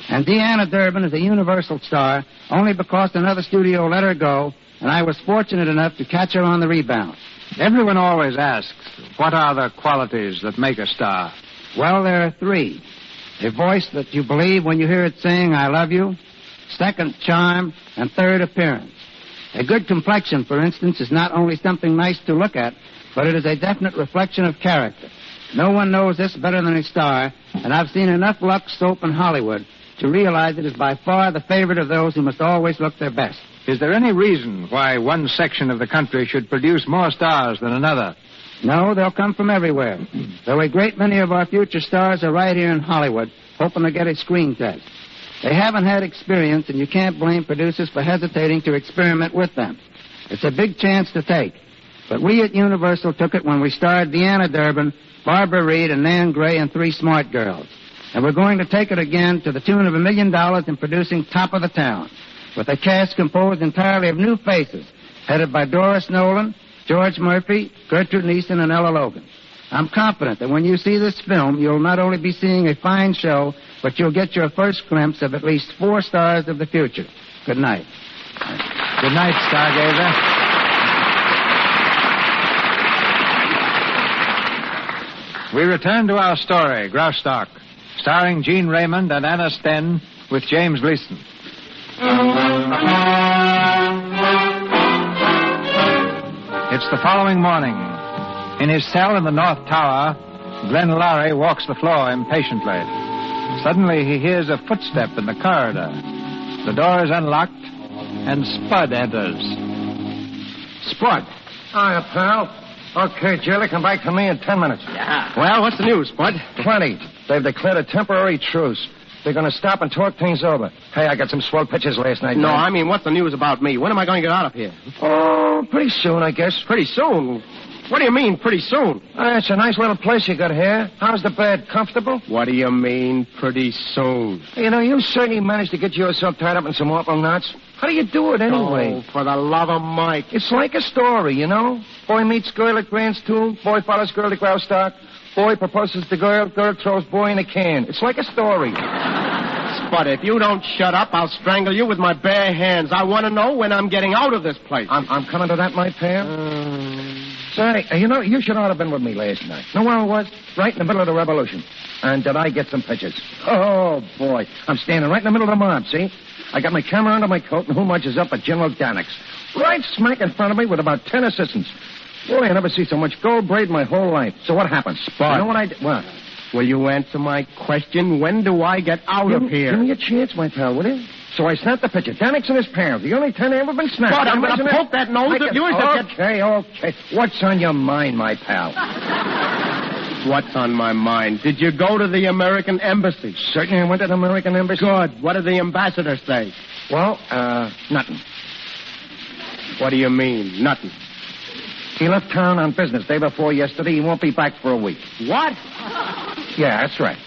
And Deanna Durbin is a Universal star only because another studio let her go, and I was fortunate enough to catch her on the rebound. Everyone always asks, what are the qualities that make a star? Well, there are three. A voice that you believe when you hear it saying, I love you. Second, charm. And third, appearance. A good complexion, for instance, is not only something nice to look at, but it is a definite reflection of character. No one knows this better than a star, and I've seen enough Lux soap in Hollywood to realize it is by far the favorite of those who must always look their best. Is there any reason why one section of the country should produce more stars than another? No, they'll come from everywhere. Though a great many of our future stars are right here in Hollywood, hoping to get a screen test. They haven't had experience, and you can't blame producers for hesitating to experiment with them. It's a big chance to take. But we at Universal took it when we starred Deanna Durbin, Barbara Reed, and Nan Gray in Three Smart Girls. And we're going to take it again to the tune of $1 million in producing Top of the Town, with a cast composed entirely of new faces, headed by Doris Nolan, George Murphy, Gertrude Neeson, and Ella Logan. I'm confident that when you see this film, you'll not only be seeing a fine show, but you'll get your first glimpse of at least 4 stars of the future. Good night. Good night, Stargazer. We return to our story, Graustark, starring Gene Raymond and Anna Sten with James Gleason. It's the following morning. In his cell in the North Tower, Glenn Lowry walks the floor impatiently. Suddenly, he hears a footstep in the corridor. The door is unlocked, and Spud enters. Spud. Hiya, pal. Okay, Jelly, come back to me in 10 minutes. Yeah. Well, what's the news, Spud? Plenty. They've declared a temporary truce. They're going to stop and talk things over. Hey, I got some swell pictures last night. No, man. I mean, what's the news about me? When am I going to get out of here? Oh, pretty soon, I guess. Pretty soon? What do you mean, pretty soon? It's a nice little place you got here. How's the bed? Comfortable? What do you mean, pretty soon? You know, you certainly managed to get yourself tied up in some awful knots. How do you do it anyway? Oh, for the love of Mike. It's like a story, you know? Boy meets girl at Grant's Tomb. Boy follows girl to Graustark. Boy proposes to girl. Girl throws boy in a can. It's like a story. Spud, if you don't shut up, I'll strangle you with my bare hands. I want to know when I'm getting out of this place. I'm coming to that, my pal. Say, you know, you should ought to have been with me last night. Know where I was? Right in the middle of the revolution. And did I get some pictures? Oh, boy. I'm standing right in the middle of the mob, see? I got my camera under my coat, and who marches up but General Danix? Right smack in front of me with about 10 assistants. Boy, I never see so much gold braid in my whole life. So what happened? Spud. You know what I did? What? Will you answer my question? When do I get out of here? Give me a chance, my pal, will you? So I snapped the picture. Danix and his parents. The only 10 ever been snapped. Spud, I'm going to poke that nose of yours. Okay. What's on your mind, my pal? What's on my mind? Did you go to the American Embassy? Certainly I went to the American Embassy. Good. What did the ambassador say? Well, nothing. What do you mean, nothing? He left town on business day before yesterday. He won't be back for a week. What? Yeah, that's right.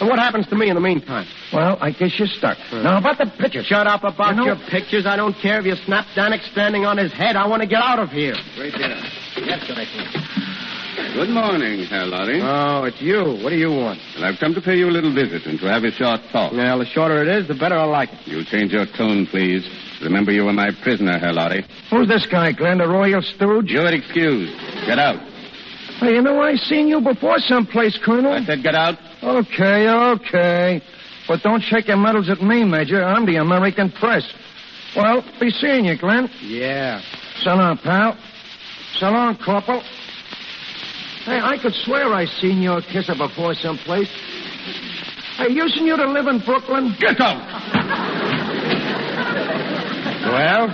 And what happens to me in the meantime? Well, I guess you're stuck. Now, about the pictures. Shut up about You know- your pictures. I don't care if you snap Danik standing on his head. I want to get out of here. Right here. Yes, sir, I can. Good morning, Herr Lorry. Oh, it's you. What do you want? Well, I've come to pay you a little visit and to have a short talk. Well, the shorter it is, the better I like it. You change your tone, please. Remember, you were my prisoner, Herr Lorry. Who's this guy, Glenn, the royal stooge? You're excused. Get out. Hey, you know, I seen you before someplace, Colonel. I said get out. Okay. But don't shake your medals at me, Major. I'm the American press. Well, be seeing you, Glenn. Yeah. So long, pal. So long, Corporal. Hey, I could swear I seen your kisser before someplace. Hey, using you to live in Brooklyn? Get out. Well?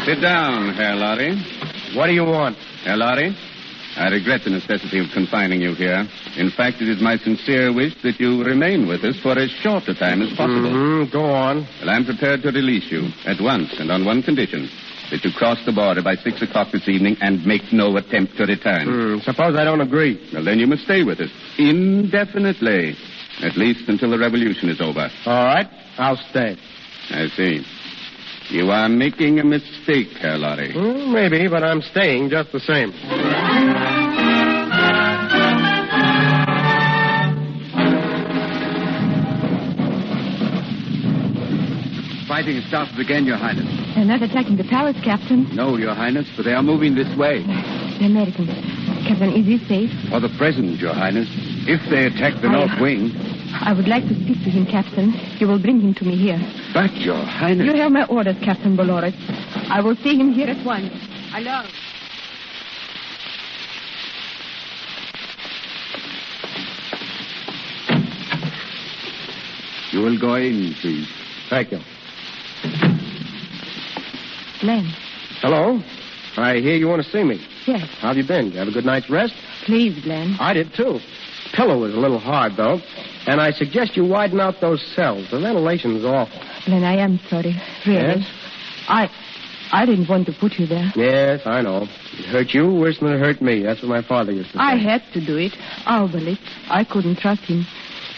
Sit down, Herr Lorry. What do you want? Herr Lorry, I regret the necessity of confining you here. In fact, it is my sincere wish that you remain with us for as short a time as possible. Mm-hmm. Go on. Well, I'm prepared to release you at once and on one condition. That you cross the border by 6 o'clock this evening and make no attempt to return. Suppose I don't agree. Well, then you must stay with us. Indefinitely. At least until the revolution is over. All right. I'll stay. I see. You are making a mistake, Herr Lorry. Maybe, but I'm staying just the same. Fighting has started again, Your Highness. They're not attacking the palace, Captain. No, Your Highness, but they are moving this way. The Americans. Captain, is he safe? For the present, Your Highness. If they attack the North Wing. I would like to speak to him, Captain. You will bring him to me here. But, Your Highness. You have my orders, Captain Dolores. I will see him here at once. Hello. You will go in, please. Thank you. Glenn. Hello. I hear you want to see me. Yes. How have you been? You have a good night's rest? Please, Glenn. I did, too. Pillow was a little hard, though. And I suggest you widen out those cells. The ventilation's awful. Glenn, I am sorry. Really. Yes? I didn't want to put you there. Yes, I know. It hurt you worse than it hurt me. That's what my father used to say. I had to do it. Albert. I couldn't trust him.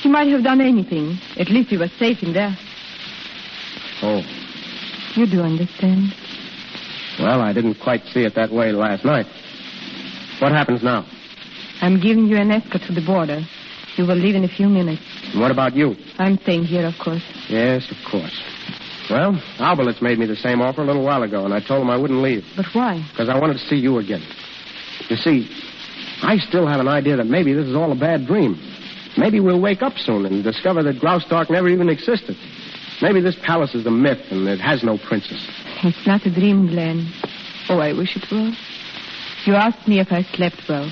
He might have done anything. At least he was safe in there. Oh. You do understand. Well, I didn't quite see it that way last night. What happens now? I'm giving you an escort to the border. You will leave in a few minutes. And what about you? I'm staying here, of course. Yes, of course. Well, Albert's made me the same offer a little while ago, and I told him I wouldn't leave. But why? Because I wanted to see you again. You see, I still have an idea that maybe this is all a bad dream. Maybe we'll wake up soon and discover that Graustark never even existed. Maybe this palace is a myth and it has no princess. It's not a dream, Glenn. Oh, I wish it were. You asked me if I slept well.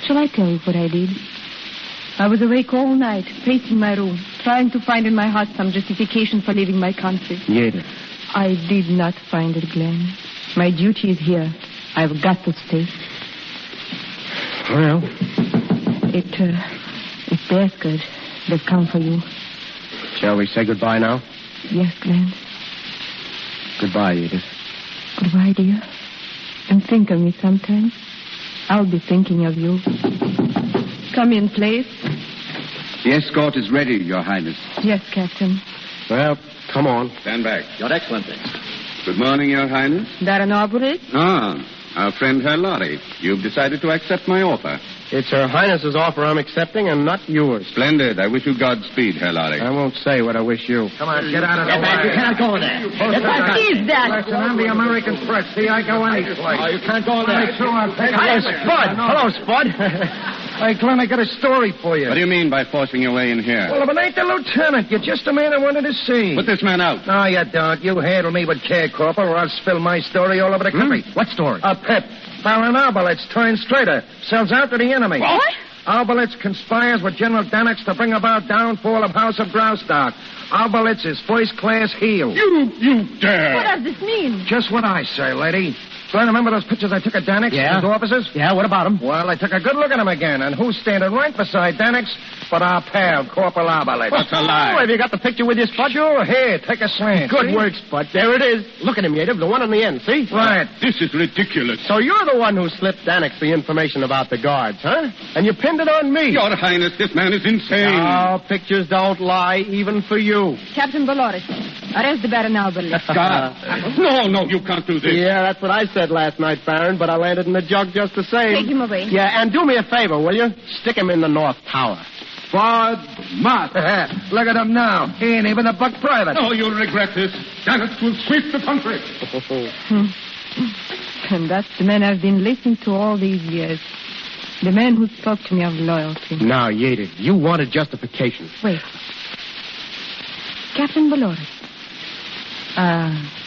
Shall I tell you what I did? I was awake all night, pacing my room, trying to find in my heart some justification for leaving my country. Yes. I did not find it, Glenn. My duty is here. I've got to stay. Well? It's the escort. They've come for you. Shall we say goodbye now? Yes, Glenn. Goodbye, Edith. Goodbye, dear. And think of me sometime. I'll be thinking of you. Come in, please. The escort is ready, Your Highness. Yes, Captain. Well, come on. Stand back. Your Excellency. Good morning, Your Highness. Baron Aubrey? Ah, our friend Herr Lorry. You've decided to accept my offer. It's Her Highness's offer I'm accepting and not yours. Splendid. I wish you Godspeed, Herr Lorry. I won't say what I wish you. Come on, get out of the way. You can't go there. What is that? Listen, I'm the American press. See, I go any place. Oh, you can't go there. Hello, Spud. Hello, Spud. Hey, Glenn, I got a story for you. What do you mean by forcing your way in here? Well, if it ain't the lieutenant, you're just the man I wanted to see. Put this man out. No, you don't. You handle me with care, Corporal, or I'll spill my story all over the country. What story? A pet. Baron Arbalet's turned straighter. Sells out to the enemy. What? Alberlitz conspires with General Danix to bring about downfall of House of Graustark. Alberlitz is first-class heel. You dare! What does this mean? Just what I say, lady. Do you remember those pictures I took of Danix Yeah. and his officers? Yeah, what about him? Well, I took a good look at him again, and who's standing right beside Danix but our pal, Corporal Alberlitz? What's a lie? Oh, have you got the picture with you, Spud? Sure, here, take a slant. Good see? work, Spud. There it is. Look at him, Yative, the one on the end, see? Right. This is ridiculous. So you're the one who slipped Danix the information about the guards, huh? And you pinned it on me. Your Highness, this man is insane. Oh, pictures don't lie, even for you. Captain Dolores, arrest the Baron Alberlitz. No, you can't do this. Yeah, that's what I said last night, Baron, but I landed in the jug just the same. Take him away. Yeah, and do me a favor, will you? Stick him in the North Tower. Spud Mott. Look at him now. He ain't even a buck private. Oh, you'll regret this. Danix will sweep the country. And that's the man I've been listening to all these years. The man who spoke to me of loyalty. Now, Yative, you wanted justification. Wait. Captain Dolores.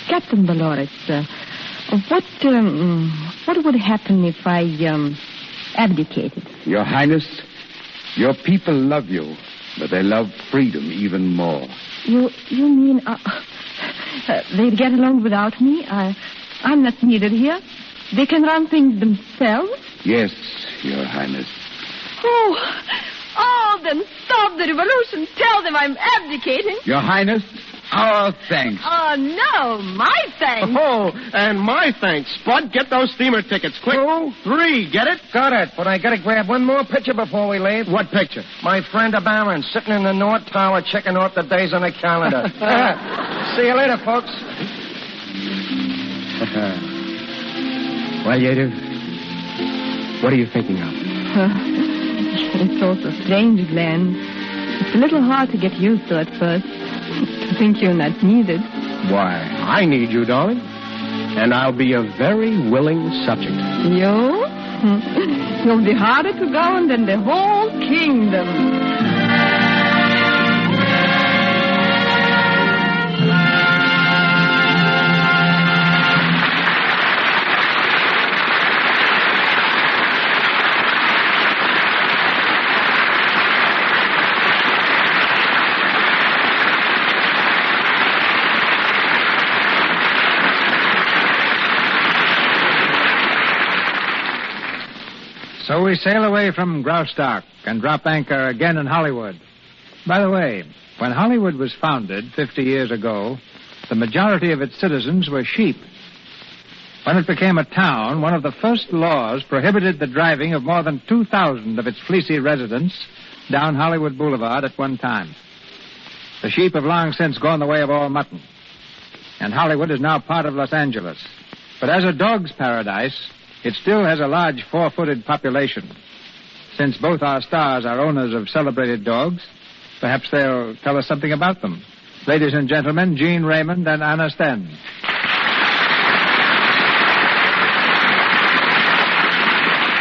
Captain Dolores, what would happen if I, abdicated? Your Highness, your people love you, but they love freedom even more. You mean, they'd get along without me? I'm not needed here. They can run things themselves? Yes, Your Highness. Oh, then stop the revolution. Tell them I'm abdicating. Your Highness, our thanks. Oh, no, my thanks. Oh, and my thanks. Spud, get those steamer tickets, quick. 3, get it? Got it, but I gotta grab one more picture before we leave. What picture? My friend the Baron sitting in the North Tower checking off the days on the calendar. See you later, folks. Well, Yative, what are you thinking of? It's all so strange, Glenn. It's a little hard to get used to at first. To think you're not needed. Why, I need you, darling. And I'll be a very willing subject. You? You'll be harder to govern than the whole kingdom. So we sail away from Graustark and drop anchor again in Hollywood. By the way, when Hollywood was founded 50 years ago, the majority of its citizens were sheep. When it became a town, one of the first laws prohibited the driving of more than 2,000 of its fleecy residents down Hollywood Boulevard at one time. The sheep have long since gone the way of all mutton, and Hollywood is now part of Los Angeles. But as a dog's paradise, it still has a large 4-footed population. Since both our stars are owners of celebrated dogs, perhaps they'll tell us something about them. Ladies and gentlemen, Gene Raymond and Anna Sten.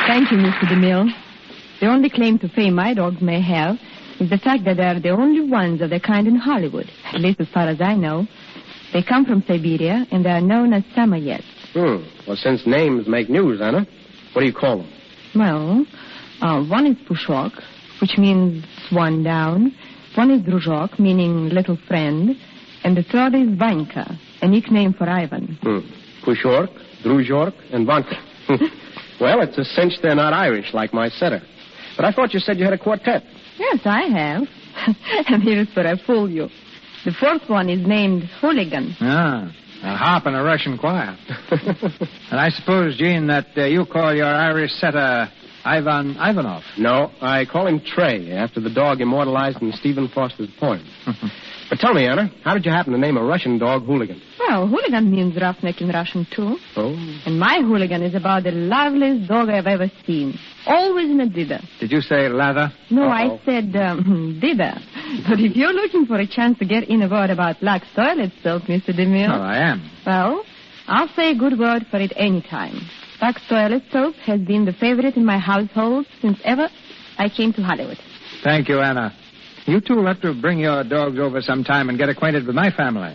Thank you, Mr. DeMille. The only claim to fame my dogs may have is the fact that they are the only ones of their kind in Hollywood, at least as far as I know. They come from Siberia, and they are known as Samoyeds. Well, since names make news, Anna, what do you call them? Well, one is Pushok, which means swan down. One is Druzhok, meaning little friend. And the third is Vanka, a nickname for Ivan. Pushork, Druzhork, and Vanka. Well, it's a cinch they're not Irish, like my setter. But I thought you said you had a quartet. Yes, I have. And here's where I fool you. The fourth one is named Hooligan. Ah, a harp and a Russian choir. And I suppose, Gene, that you call your Irish setter Ivan Ivanov. No, I call him Trey, after the dog immortalized in Stephen Foster's poem. But tell me, Anna, how did you happen to name a Russian dog Hooligan? Well, hooligan means roughneck in Russian, too. Oh. And my hooligan is about the loveliest dog I've ever seen. Always in a dither. Did you say lather? No, I said dither. But if you're looking for a chance to get in a word about Lux toilet soap, Mr. DeMille... Oh, I am. Well, I'll say a good word for it any time. Lux toilet soap has been the favorite in my household since ever I came to Hollywood. Thank you, Anna. You two will have to bring your dogs over sometime and get acquainted with my family.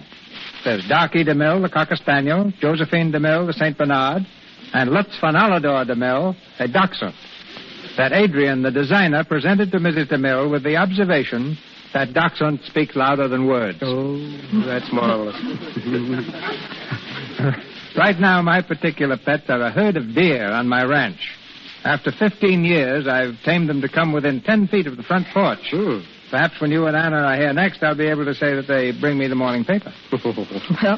There's Darky DeMille, the Cocker Spaniel, Josephine DeMille, the St. Bernard, and Lutz von Alador DeMille, a Dachshund. that Adrian, the designer, presented to Mrs. DeMille with the observation that dachshunds speak louder than words. Oh, that's marvelous. Right now, my particular pets are a herd of deer on my ranch. After 15 years, I've tamed them to come within 10 feet of the front porch. Perhaps when you and Anna are here next, I'll be able to say that they bring me the morning paper. Well,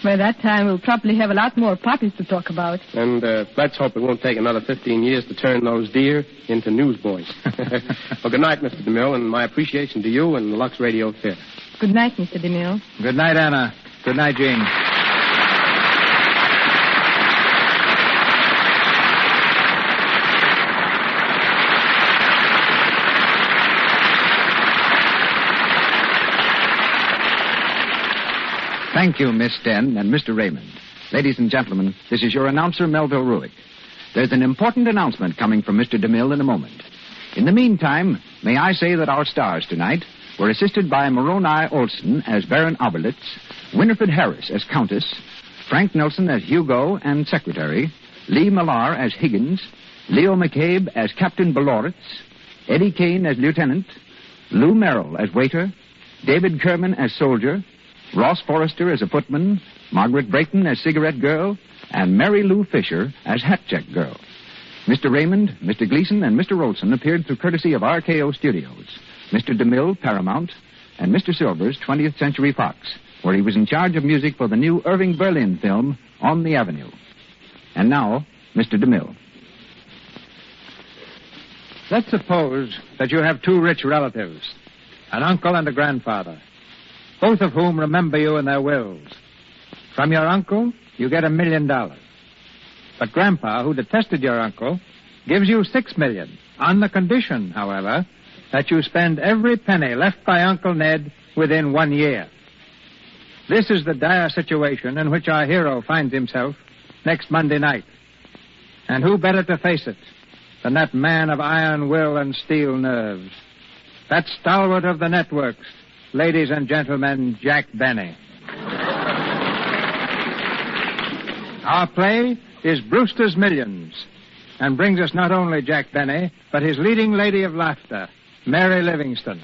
by that time, we'll probably have a lot more puppies to talk about. And let's hope it won't take another 15 years to turn those deer into newsboys. Well, good night, Mr. DeMille, and my appreciation to you and the Lux Radio Theater. Good night, Mr. DeMille. Good night, Anna. Good night, Jean. Thank you, Miss Sten and Mr. Raymond. Ladies and gentlemen, this is your announcer, Melville Ruick. There's an important announcement coming from Mr. DeMille in a moment. In the meantime, may I say that our stars tonight were assisted by Moroni Olson as Baron Oberlitz, Winifred Harris as Countess, Frank Nelson as Hugo and Secretary, Lee Millar as Higgins, Leo McCabe as Captain Baloritz, Eddie Kane as Lieutenant, Lou Merrill as Waiter, David Kerman as Soldier, Ross Forrester as a footman, Margaret Brayton as cigarette girl, and Mary Lou Fisher as hat check girl. Mr. Raymond, Mr. Gleason, and Mr. Olson appeared through courtesy of RKO Studios, Mr. DeMille, Paramount, and Mr. Silvers, 20th Century Fox, where he was in charge of music for the new Irving Berlin film, On the Avenue. And now, Mr. DeMille. Let's suppose that you have two rich relatives, an uncle and a grandfather, both of whom remember you in their wills. From your uncle, you get $1 million. But Grandpa, who detested your uncle, gives you $6 million, on the condition, however, that you spend every penny left by Uncle Ned within 1 year. This is the dire situation in which our hero finds himself next Monday night. And who better to face it than that man of iron will and steel nerves, that stalwart of the networks, ladies and gentlemen, Jack Benny. Our play is Brewster's Millions, and brings us not only Jack Benny, but his leading lady of laughter, Mary Livingston.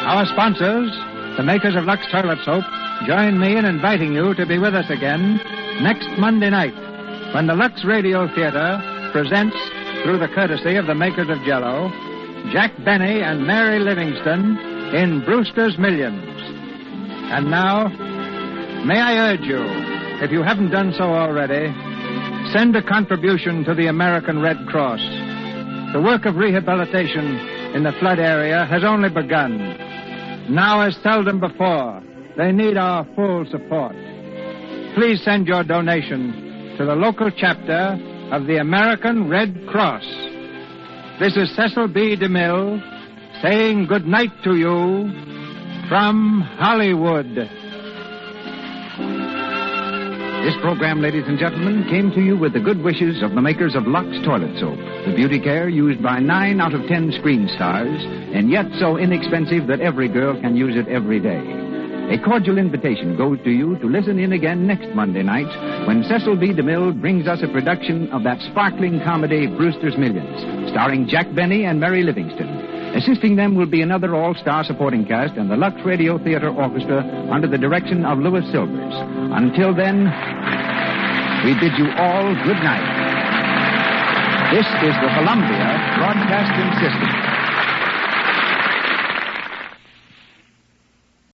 Our sponsors, the makers of Lux Toilet Soap, join me in inviting you to be with us again next Monday night when the Lux Radio Theater presents, through the courtesy of the makers of Jell-O, Jack Benny and Mary Livingston in Brewster's Millions. And now, may I urge you, if you haven't done so already, send a contribution to the American Red Cross. The work of rehabilitation in the flood area has only begun. Now, as seldom before, they need our full support. Please send your donation to the local chapter of the American Red Cross. This is Cecil B. DeMille saying good night to you from Hollywood. This program, ladies and gentlemen, came to you with the good wishes of the makers of Lux Toilet Soap, the beauty care used by 9 out of 10 screen stars, and yet so inexpensive that every girl can use it every day. A cordial invitation goes to you to listen in again next Monday night when Cecil B. DeMille brings us a production of that sparkling comedy, Brewster's Millions, starring Jack Benny and Mary Livingston. Assisting them will be another all-star supporting cast and the Lux Radio Theater Orchestra under the direction of Louis Silvers. Until then, we bid you all good night. This is the Columbia Broadcasting System.